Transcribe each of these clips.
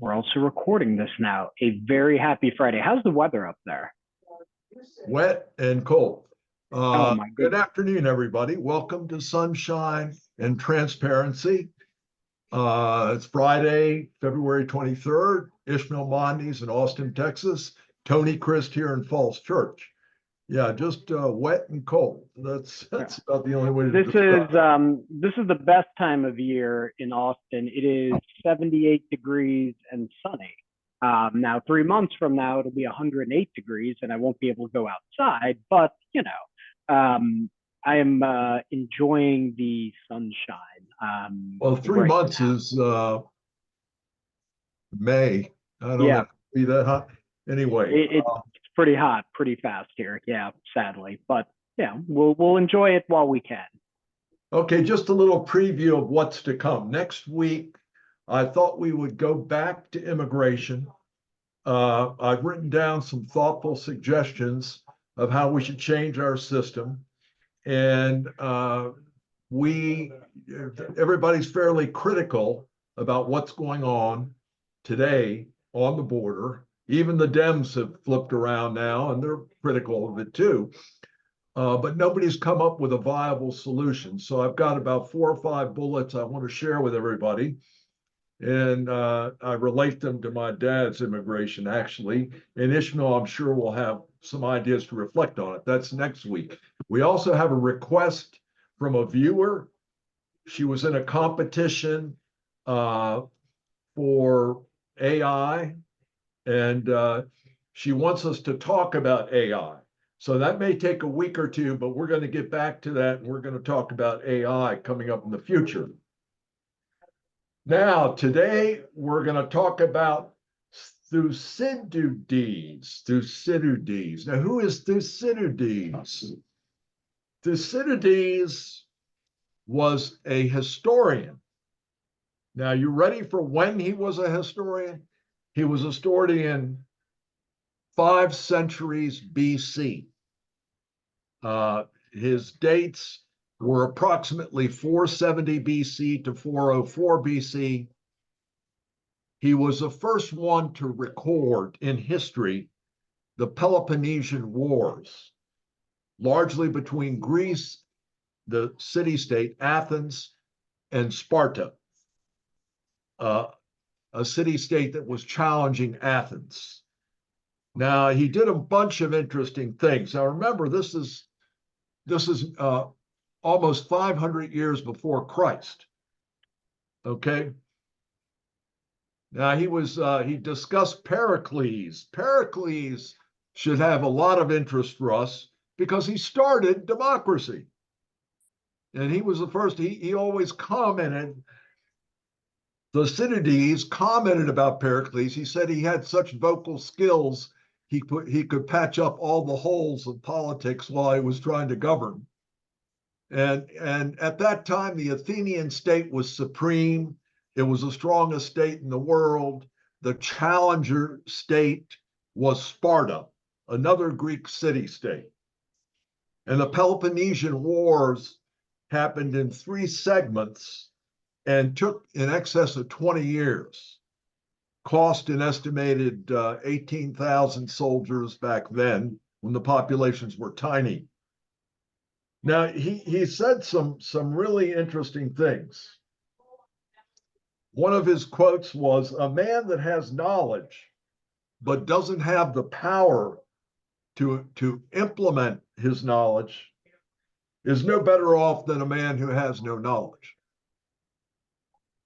We're also recording this now. A very happy Friday. How's the weather up there? Wet and cold. Oh my Good goodness. afternoon, everybody. Welcome to Sunshine and Transparency. It's Friday, February 23rd. Ishmael Mondes in Austin, Texas. Tony Christ here in Falls Church. Yeah, just wet and cold. That's about the only way to This describe is it. this is the best time of year in Austin. It is 78 degrees and sunny. Now 3 months from now it'll be 108 degrees and I won't be able to go outside, but I am enjoying the sunshine. Well, three Right months now. is May. I don't know Yeah, if it'll be that hot. Anyway, it's pretty hot, pretty fast here. Yeah, sadly, but yeah, we'll enjoy it while we can. okay, just a little preview of what's to come. Next week, I thought we would go back to immigration. I've written down some thoughtful suggestions of how we should change our system. And we, everybody's fairly critical about what's going on today on the border. Even the Dems have flipped around now and they're critical of it too. But nobody's come up with a viable solution. So I've got about 4 or 5 bullets I want to share with everybody. And I relate them to my dad's immigration, actually. And Ishmael, I'm sure, will have some ideas to reflect on it. That's next week. We also have a request from a viewer. She was in a competition for AI, and she wants us to talk about AI. So that may take a week or two, but we're going to get back to that, and we're going to talk about AI coming up in the future. Now, today we're going to talk about Thucydides. Thucydides. Now, who is Thucydides? Thucydides was a historian. Now, you ready for when he was a historian? He was a historian 5 centuries BC. His dates were approximately 470 BC to 404 BC. He was the first one to record in history the Peloponnesian Wars, largely between Greece, the city-state Athens, and Sparta, a city-state that was challenging Athens. Now, he did a bunch of interesting things. Now, remember, this is almost 500 years before Christ. Okay. Now he discussed Pericles. Pericles should have a lot of interest for us because he started democracy. And he was the first, he always commented, Thucydides commented about Pericles. He said he had such vocal skills, he could patch up all the holes of politics while he was trying to govern. And at that time, the Athenian state was supreme. It was the strongest state in the world. The challenger state was Sparta, another Greek city-state. And the Peloponnesian Wars happened in 3 segments and took in excess of 20 years. Cost an estimated 18,000 soldiers back then when the populations were tiny. Now, he said some really interesting things. One of his quotes was, "A man that has knowledge but doesn't have the power to implement his knowledge is no better off than a man who has no knowledge."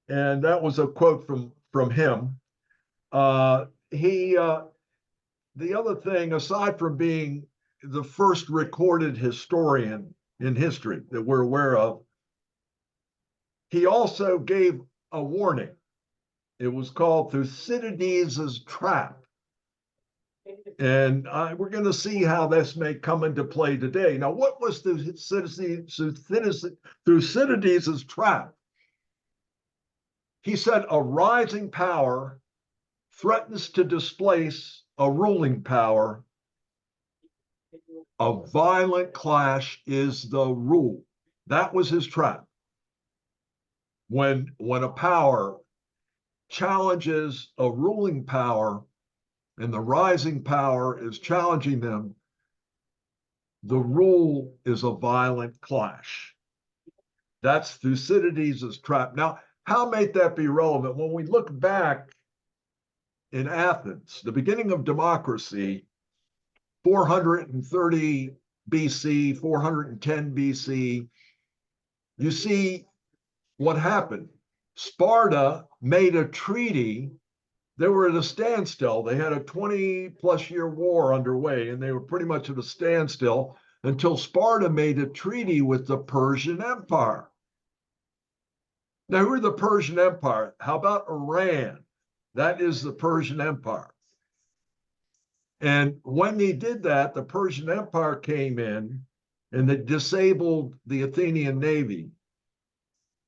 And that was a quote from him. The other thing, aside from being the first recorded historian in history that we're aware of, he also gave a warning. It was called Thucydides Trap. And we're going to see how this may come into play today. Now, what was Thucydides' trap? He said a rising power threatens to displace a ruling power. A violent clash is the rule. That was his trap. When a power challenges a ruling power and the rising power is challenging them, the rule is a violent clash. That's Thucydides' trap. Now, how might that be relevant? When we look back in Athens, the beginning of democracy, 430 BC, 410 BC, you see what happened. Sparta made a treaty. They were at a standstill. They had a 20+ year war underway, and they were pretty much at a standstill until Sparta made a treaty with the Persian Empire. Now, who are the Persian Empire? How about Iran? That is the Persian Empire. And when they did that, the Persian Empire came in and they disabled the Athenian navy.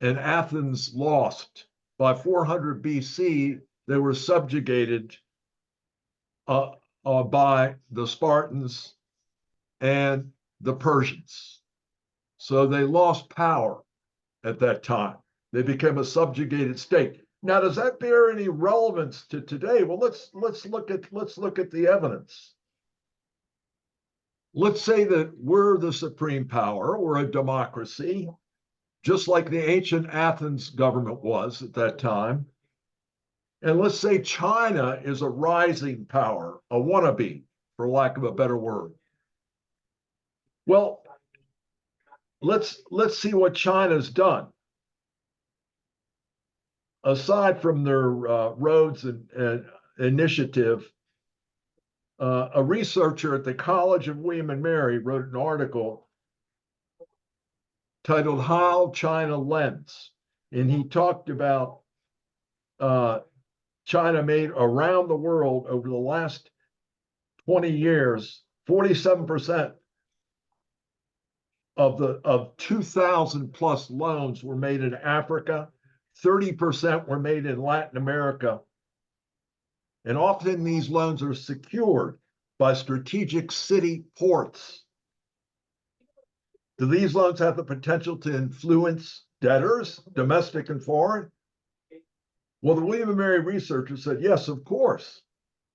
And Athens lost. By 400 BC, they were subjugated by the Spartans and the Persians. So they lost power at that time. They became a subjugated state. Now, does that bear any relevance to today? Well, let's look at the evidence. Let's say that we're the supreme power, we're a democracy, just like the ancient Athens government was at that time. And let's say China is a rising power, a wannabe, for lack of a better word. Well, let's see what China's done. Aside from their roads and initiative, a researcher at the College of William and Mary wrote an article titled "How China Lends," and he talked about China made around the world over the last 20 years, 47% of 2,000 plus loans were made in Africa, 30% were made in Latin America. And often these loans are secured by strategic city ports. Do these loans have the potential to influence debtors, domestic and foreign? Well, the William and Mary researchers said, yes, of course.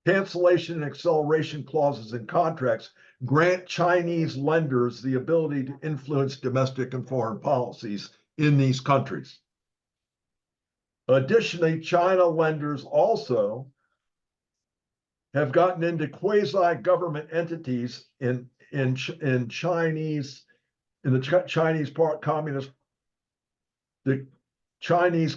Cancellation and acceleration clauses in contracts grant Chinese lenders the ability to influence domestic and foreign policies in these countries. Additionally, China lenders also have gotten into quasi-government entities in the Chinese Communist, the Chinese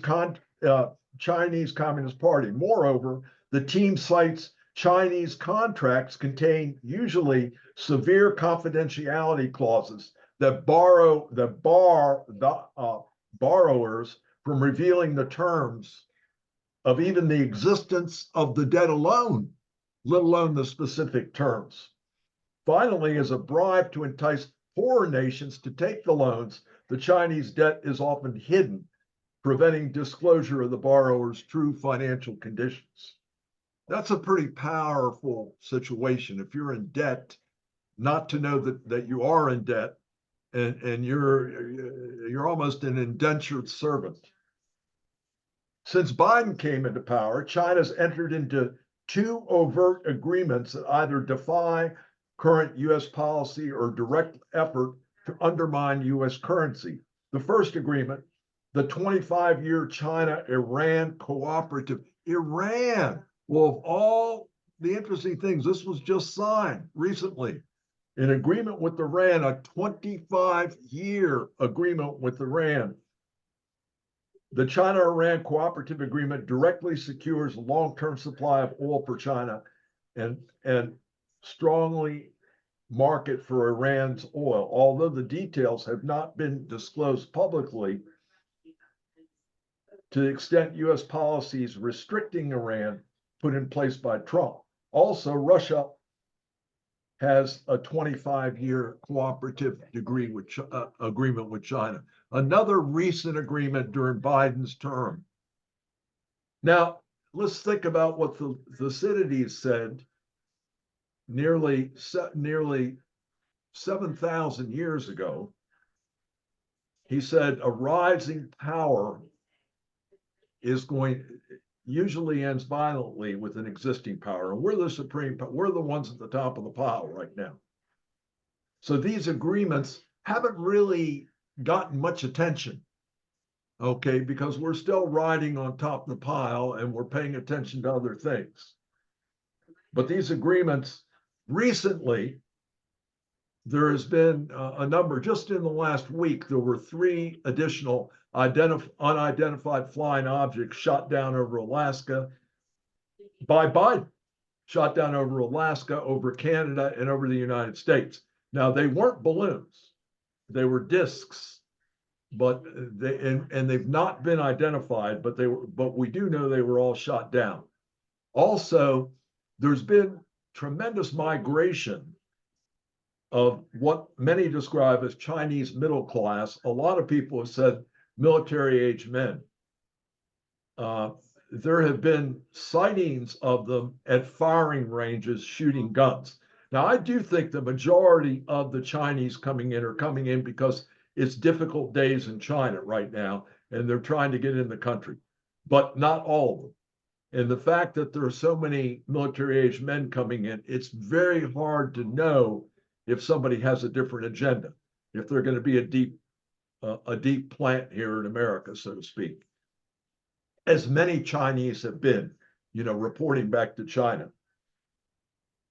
Communist Party. Moreover, the team cites Chinese contracts contain usually severe confidentiality clauses that bar borrowers from revealing the terms of even the existence of the debt alone, let alone the specific terms. Finally, as a bribe to entice poorer nations to take the loans, the Chinese debt is often hidden, preventing disclosure of the borrower's true financial conditions. That's a pretty powerful situation. If you're in debt, not to know that you are in debt, and you're almost an indentured servant. Since Biden came into power, China's entered into 2 overt agreements that either defy current U.S. policy or direct effort to undermine U.S. currency. The first agreement, the 25-year China-Iran cooperative. Iran, well, of all the interesting things, this was just signed recently. An agreement with Iran, a 25-year agreement with Iran. The China-Iran cooperative agreement directly secures a long-term supply of oil for China and strongly market for Iran's oil. Although the details have not been disclosed publicly, to the extent U.S. policies restricting Iran put in place by Trump. Also, Russia has a 25-year cooperative agreement with China. Another recent agreement during Biden's term. Now, let's think about what Thucydides said nearly 7,000 years ago. He said, a rising power is going, usually ends violently with an existing power. And we're the supreme, we're the ones at the top of the pile right now. So these agreements haven't really gotten much attention, okay, because we're still riding on top of the pile and we're paying attention to other things. But these agreements recently, there has been a number, just in the last week, there were 3 additional unidentified flying objects shot down over Alaska by Biden, shot down over Alaska, over Canada, and over the United States. Now, they weren't balloons, they were discs, but they've not been identified, but we do know they were all shot down. Also, there's been tremendous migration of what many describe as Chinese middle class. A lot of people have said military age men. There have been sightings of them at firing ranges shooting guns. Now, I do think the majority of the Chinese coming in are coming in because it's difficult days in China right now, and they're trying to get in the country, but not all of them. And the fact that there are so many military age men coming in, it's very hard to know if somebody has a different agenda, if they're going to be a deep plant here in America, so to speak, as many Chinese have been, reporting back to China.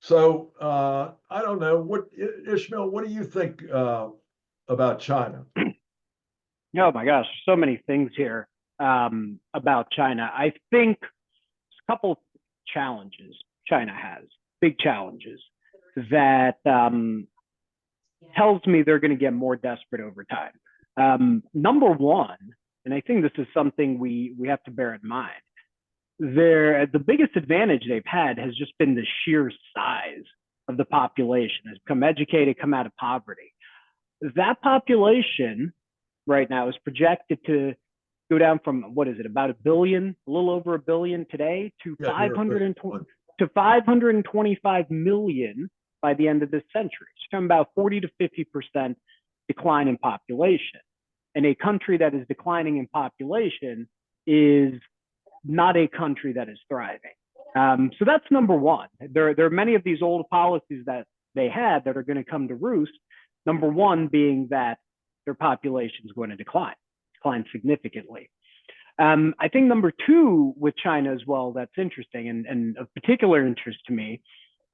So I don't know, what, Ishmael, what do you think about China? Oh my gosh, so many things here about China. I think a couple challenges China has, big challenges that tells me they're going to get more desperate over time. Number one, and I think this is something we have to bear in mind, the biggest advantage they've had has just been the sheer size of the population. Has become educated, come out of poverty. That population right now is projected to go down from, what is it, about a billion, a little over a billion today, to 525 million by the end of this century. It's from about 40 to 50% decline in population. And a country that is declining in population is not a country that is thriving. So that's number one. There are many of these old policies that they had that are going to come to roost. Number one being that their population is going to decline significantly. I think number two with China as well, that's interesting and of particular interest to me,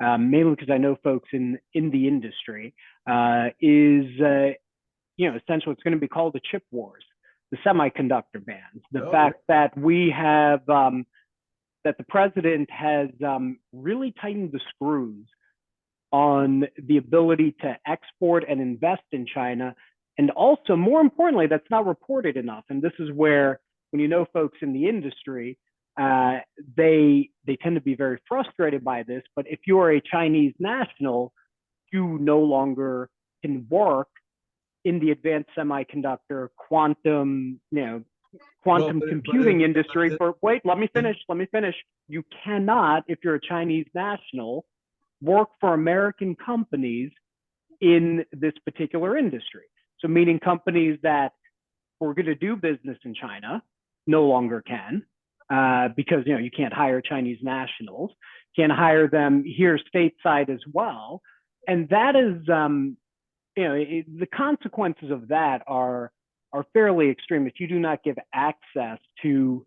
mainly because I know folks in the industry, is essentially it's going to be called the chip wars, the semiconductor bans, the fact that we have that the president has really tightened the screws on the ability to export and invest in China. And also, more importantly, that's not reported enough. And this is where, when folks in the industry, they tend to be very frustrated by this. But if you are a Chinese national, you no longer can work in the advanced semiconductor, quantum computing industry for, wait, let me finish. You cannot, if you're a Chinese national, work for American companies in this particular industry. So meaning companies that were going to do business in China no longer can, because you can't hire Chinese nationals, can't hire them here stateside as well. And that is, the consequences of that are fairly extreme. If you do not give access to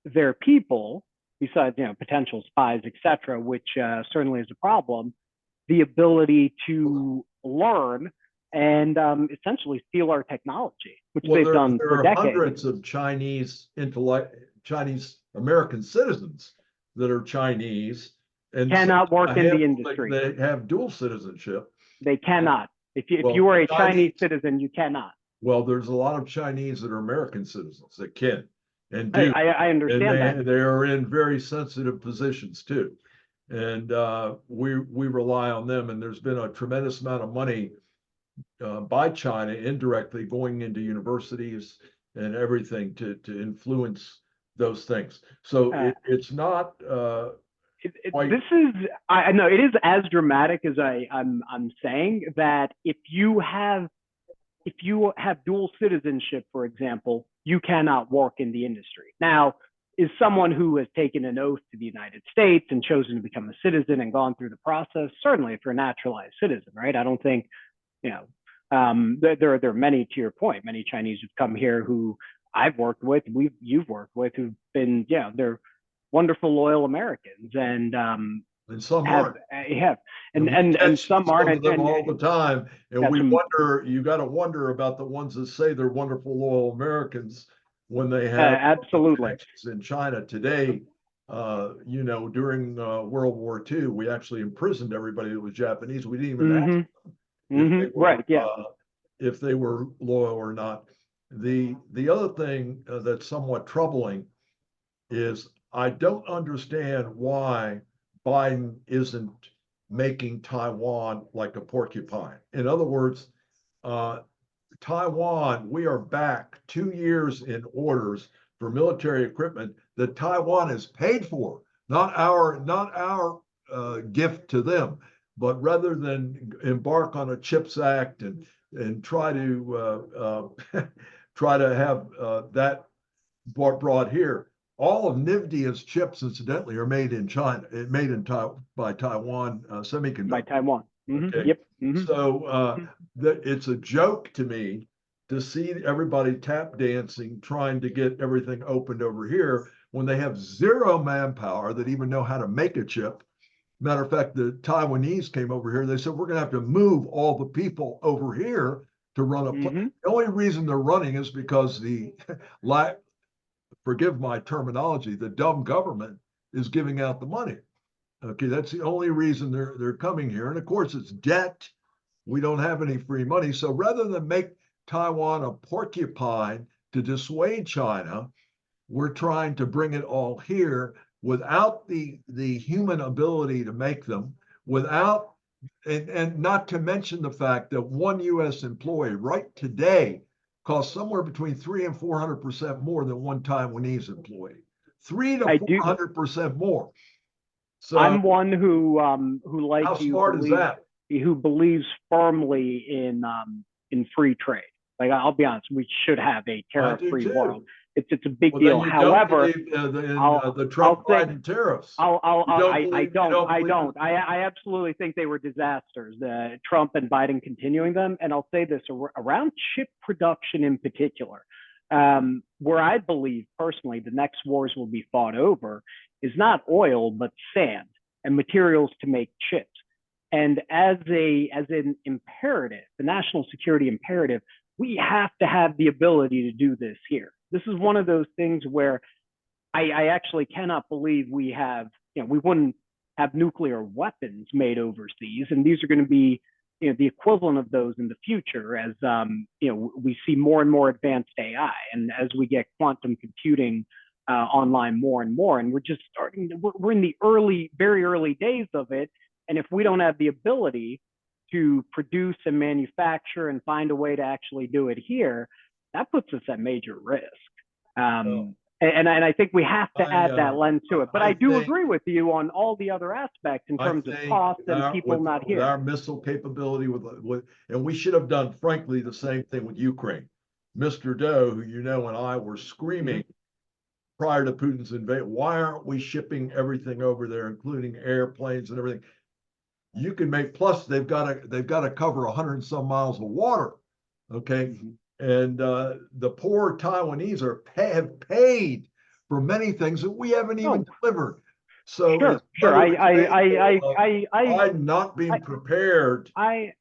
their people, besides potential spies, etc., which certainly is a problem, the ability to learn and essentially steal our technology, which they've done for decades. There are hundreds of Chinese American citizens that are Chinese and cannot work in the industry. They have dual citizenship. They cannot. If you are a Chinese citizen, you cannot. Well, there's a lot of Chinese that are American citizens that can and do. I understand that. They are in very sensitive positions too. And we rely on them. And there's been a tremendous amount of money by China indirectly going into universities and everything to influence those things. So it's not. I know it is as dramatic as I'm saying that if you have dual citizenship, for example, you cannot work in the industry. Now, is someone who has taken an oath to the United States and chosen to become a citizen and gone through the process. Certainly, if you're a naturalized citizen, right? I don't think, you know, there are many, to your point, many Chinese who've come here who I've worked with, you've worked with, who've been, they're wonderful, loyal Americans, and some aren't. And some aren't. Of them all the time, and we some, wonder. You got to wonder about the ones that say they're wonderful, loyal Americans when they have absolutely in China today. During World War II, we actually imprisoned everybody that was Japanese. We didn't even ask them if they were loyal or not. The other thing that's somewhat troubling is I don't understand why Biden isn't making Taiwan like a porcupine. In other words, Taiwan, we are back 2 years in orders for military equipment that Taiwan is paid for, not our gift to them. But rather than embark on a CHIPS Act and try to have that brought here, all of NVIDIA's chips, incidentally, are made in China. By Taiwan Semiconductor. By Taiwan. Okay. Yep. So it's a joke to me to see everybody tap dancing, trying to get everything opened over here when they have zero manpower that even know how to make a chip. Matter of fact, the Taiwanese came over here. They said, we're going to have to move all the people over here to run a plant. The only reason they're running is because forgive my terminology, the dumb government is giving out the money. Okay, that's the only reason they're coming here. And of course, it's debt. We don't have any free money. So rather than make Taiwan a porcupine to dissuade China, we're trying to bring it all here without the human ability to make them, without, and not to mention the fact that one U.S. employee right today costs somewhere between 300% and 400% more than one Taiwanese employee. 300 to 400% more. So I'm one who like how smart is that? Who believes firmly in free trade. Like, I'll be honest, we should have a tariff-free world. It's a big deal. However, the Trump-Biden tariffs. I don't. I absolutely think they were disasters. The Trump and Biden continuing them, and I'll say this around chip production in particular, where I believe personally the next wars will be fought over is not oil but sand and materials to make chips. And as an imperative, the national security imperative, we have to have the ability to do this here. This is one of those things where I actually cannot believe we have, we wouldn't have nuclear weapons made overseas. And these are going to be, the equivalent of those in the future as, we see more and more advanced AI. And as we get quantum computing online more and more, and we're just we're in the very early days of it. And if we don't have the ability to produce and manufacture and find a way to actually do it here, that puts us at major risk. And I think we have to add that lens to it. But I do agree with you on all the other aspects in terms of cost and people not here. With our missile capability, and we should have done, frankly, the same thing with Ukraine. Mr. Doe, who and I were screaming prior to Putin's invasion, why aren't we shipping everything over there, including airplanes and everything? You can make, plus they've got to cover 100 and some miles of water, okay? And the poor Taiwanese have paid for many things that we haven't even delivered. So sure. I'm not being prepared. I'm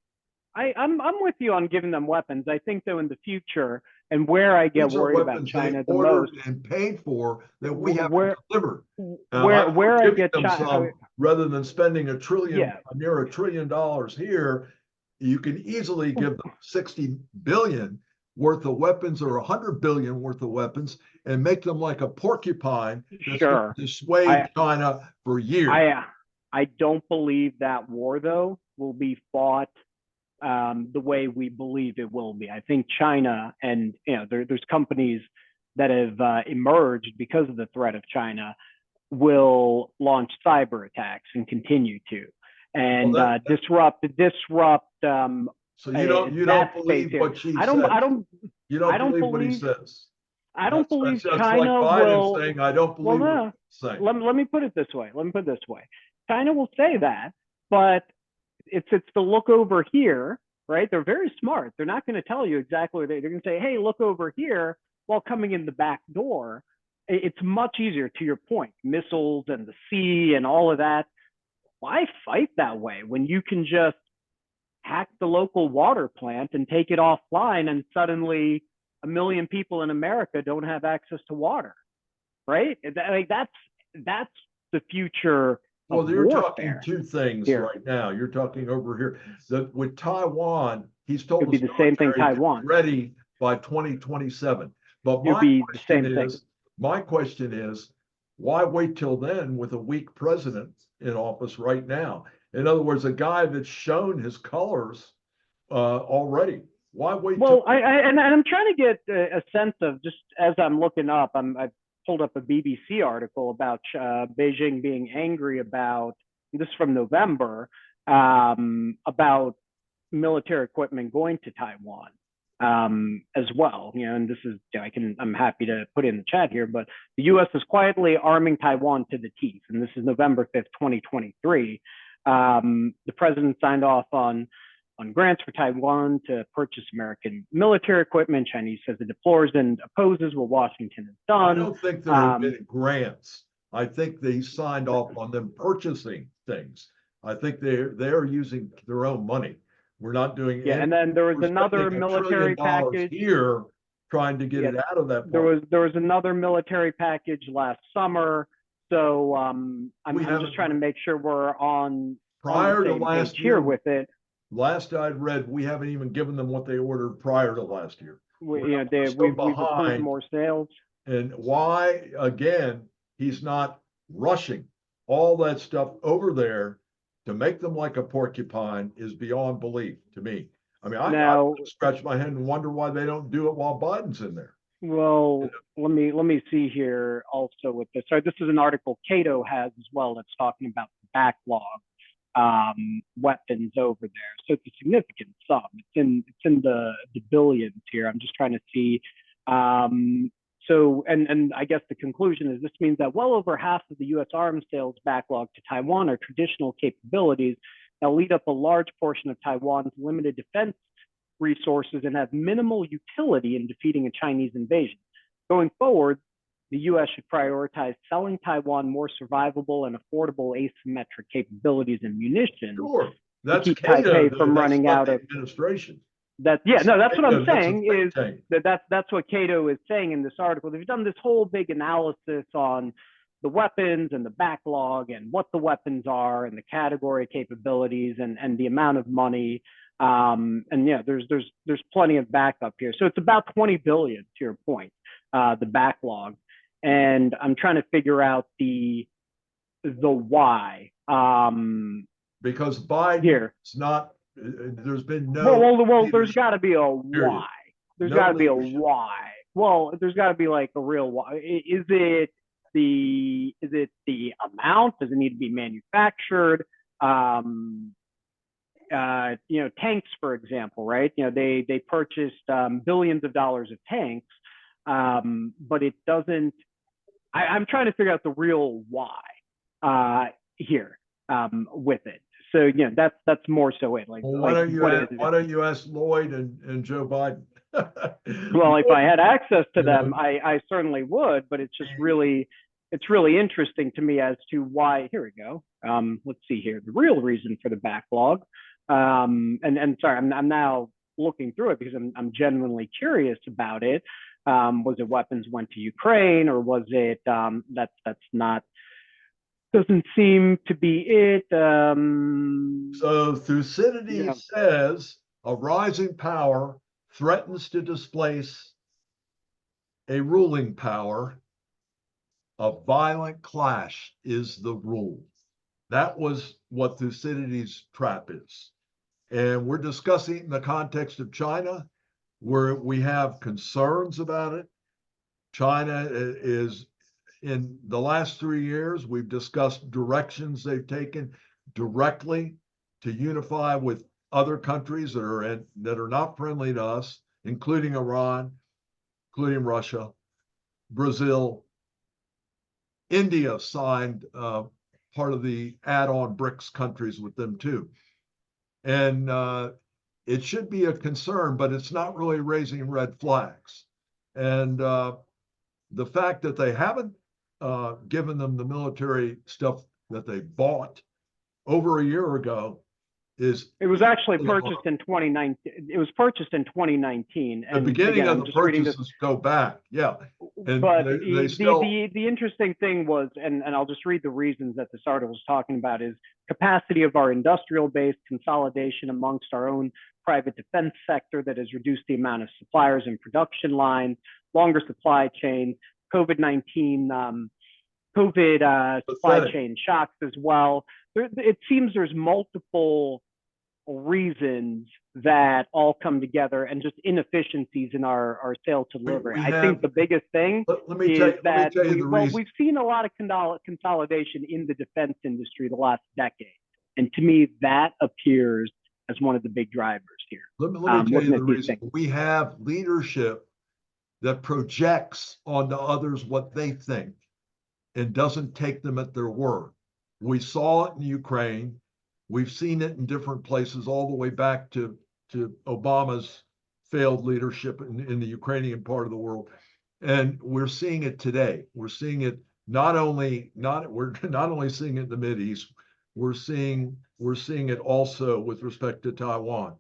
with you on giving them weapons. I think though in the future, and where I get worried about China the most, and paid for that we haven't delivered. Where I get China, rather than spending near $1 trillion here, you can easily give them 60 billion worth of weapons or 100 billion worth of weapons and make them like a porcupine that's going to dissuade China for years. I don't believe that war though will be fought the way we believe it will be. I think China, and there's companies that have emerged because of the threat of China, will launch cyber attacks and continue to, and disrupt. So you don't believe what she says. You don't believe what he says. I don't believe That's like China Biden will. saying, I don't Well, believe what no. you're saying. Let me put it this way. China will say that, but it's the look over here, right? They're very smart. They're not going to tell you exactly. They're going to say, hey, look over here, while coming in the back door. It's much easier, to your point, missiles and the sea and all of that. Why fight that way when you can just hack the local water plant and take it offline, and suddenly a million people in America don't have access to water, right? That's the future of Well, you're talking warfare two things here. right now. You're talking over here. With Taiwan, he's It told would be his the same thing military to be Taiwan. ready by 2027. But It would be the same thing. my question is, why wait till then with a weak president in office right now? In other words, a guy that's shown his colors already. Why wait Well, till? and I'm trying to get a sense of, just as I'm looking up, I pulled up a BBC article about Beijing being angry about, this is from November, about military equipment going to Taiwan as well. And this is, I'm happy to put it in the chat here, but the U.S. is quietly arming Taiwan to the teeth, and this is November 5th, 2023. The president signed off on grants for Taiwan to purchase American military equipment. Chinese says it deplores and opposes what Washington has done. I don't think there have been grants. I think they signed off on them purchasing things. I think they're using their own money. We're not doing. Yeah, and then there was another military package here, trying to get it out of that. There was another military package last summer. So I'm just trying to make sure we're on prior the to same last page year here with it. Last I'd read, we haven't even given them what they ordered prior to last year. We've approved more sales. And why, again, he's not rushing all that stuff over there to make them like a porcupine is beyond belief to me. I mean, I scratch my head and wonder why they don't do it while Biden's in there. Well, let me see here also with this. So this is an article Cato has as well that's talking about the backlog weapons over there. So it's a significant sum. It's in the billions here. I'm just trying to see. So I guess the conclusion is this means that well over half of the U.S. arms sales backlog to Taiwan are traditional capabilities that lead up a large portion of Taiwan's limited defense resources and have minimal utility in defeating a Chinese invasion. Going forward, the U.S. should prioritize selling Taiwan more survivable and affordable asymmetric capabilities and munitions. Sure, that's to keep Cato, Taipei from running out of administration. That's what I'm saying is tank. that's what Cato is saying in this article. They've done this whole big analysis on the weapons and the backlog and what the weapons are and the category capabilities and the amount of money. There's plenty of backup here. So it's about 20 billion to your point, the backlog. And I'm trying to figure out the why. Because Biden here. it's not. There's been no. Well, there's got to be a why. There's got to be a why. Well, there's got to be like a real why. Is it the amount? Does it need to be manufactured? Tanks, for example, right? They purchased billions of dollars of tanks, but it doesn't. I'm trying to figure out the real why here with it. So that's more so it. Like, well, why don't you ask Lloyd and Joe Biden? Well, if I had access to them, I certainly would. But it's just really interesting to me as to why. Here we go. Let's see here. The real reason for the backlog. And sorry, I'm now looking through it because I'm genuinely curious about it. Was it weapons went to Ukraine, or was it that's not? Doesn't seem to be it. So Thucydides says a rising power threatens to displace a ruling power. A violent clash is the rule. That was what Thucydides Trap is. And we're discussing it in the context of China, where we have concerns about it. China is, in the last 3 years, we've discussed directions they've taken directly to unify with other countries that are not friendly to us, including Iran, including Russia. Brazil, India signed part of the add-on BRICS countries with them too. And it should be a concern, but it's not really raising red flags. And the fact that they haven't given them the military stuff that they bought over a year ago is it was actually purchased in 2019. It was purchased in 2019. The beginning of the purchases go back, yeah. And but they still... the interesting thing was, and I'll just read the reasons that this article was talking about, is capacity of our industrial base, consolidation amongst our own private defense sector that has reduced the amount of suppliers and production lines, longer supply chains, COVID-19, supply chain shocks as well. It seems there's multiple reasons that all come together, and just inefficiencies in our sales to delivery. I think the biggest thing is that we've seen a lot of consolidation in the defense industry the last decade. And to me, that appears as one of the big drivers here. Let me tell you the reason. We have leadership that projects onto others what they think and doesn't take them at their word. We saw it in Ukraine. We've seen it in different places all the way back to Obama's failed leadership in the Ukrainian part of the world. And we're seeing it today. We're seeing it we're not only seeing it in the Mideast, we're seeing it also with respect to Taiwan.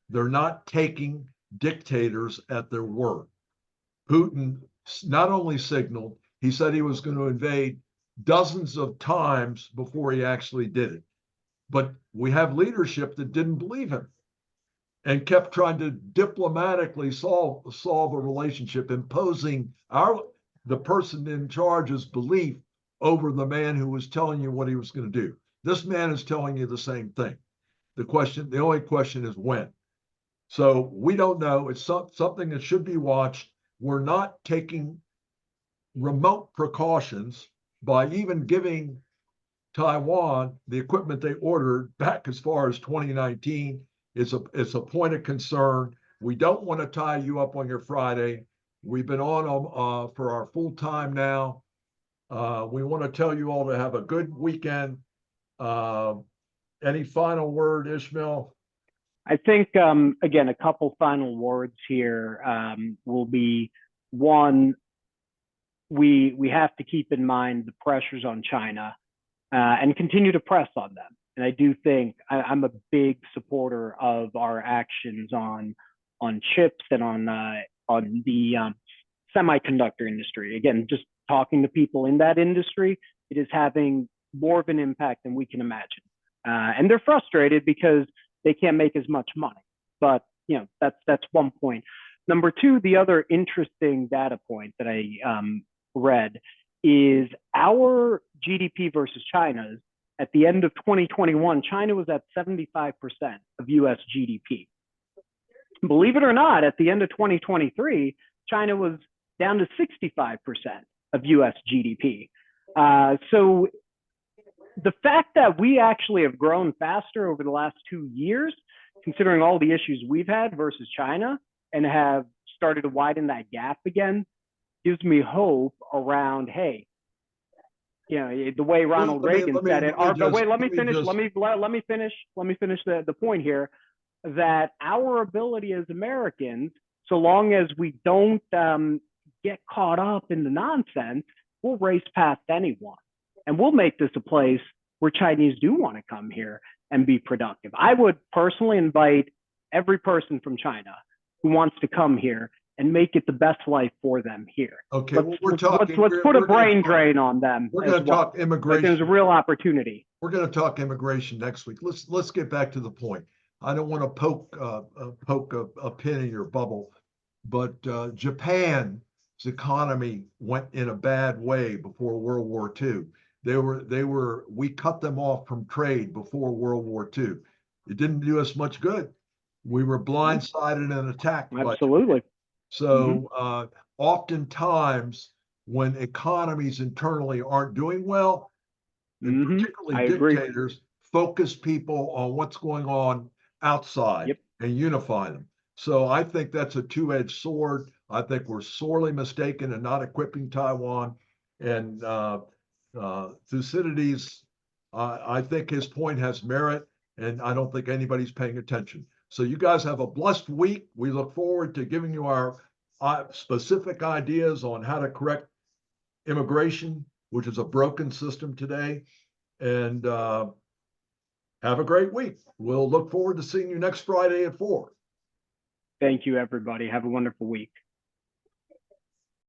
They're not taking dictators at their word. Putin not only signaled, he said he was going to invade dozens of times before he actually did it. But we have leadership that didn't believe him and kept trying to diplomatically solve a relationship, imposing the person in charge's belief over the man who was telling you what he was going to do. This man is telling you the same thing. The only question is when. So we don't know. It's something that should be watched. We're not taking remote precautions by even giving Taiwan the equipment they ordered back as far as 2019. It's a point of concern. We don't want to tie you up on your Friday. We've been on for our full time now. We want to tell you all to have a good weekend. Any final word, Ishmael? I think, again, a couple final words here will be, one, we have to keep in mind the pressures on China and continue to press on them. And I do think I'm a big supporter of our actions on chips and on the semiconductor industry. Again, just talking to people in that industry, it is having more of an impact than we can imagine. And they're frustrated because they can't make as much money. But that's one point. Number two, the other interesting data point that I read is our GDP versus China's. At the end of 2021, China was at 75% of US GDP. Believe it or not, at the end of 2023, China was down to 65% of US GDP. So the fact that we actually have grown faster over the last 2 years, considering all the issues we've had versus China, and have started to widen that gap again, gives me hope around, hey, the way Ronald Reagan said it. Let me finish the point here, that our ability as Americans, so long as we don't get caught up in the nonsense, we'll race past anyone. And we'll make this a place where Chinese do want to come here and be productive. I would personally invite every person from China who wants to come here and make it the best life for them here. Okay, let's put a brain drain on them. We're going to talk immigration. But there's a real opportunity. We're going to talk immigration next week. Let's get back to the point. I don't want to poke a pin in your bubble, but Japan's economy went in a bad way before World War II. We cut them off from trade before World War II. It didn't do us much good. We were blindsided and attacked. Absolutely. So oftentimes when economies internally aren't doing well, and particularly dictators, focus people on what's going on outside and unify them. So I think that's a two-edged sword. I think we're sorely mistaken in not equipping Taiwan. And Thucydides, I think his point has merit, and I don't think anybody's paying attention. So you guys have a blessed week. We look forward to giving you our specific ideas on how to correct immigration, which is a broken system today. And have a great week. We'll look forward to seeing you next Friday at 4. Thank you, everybody. Have a wonderful week.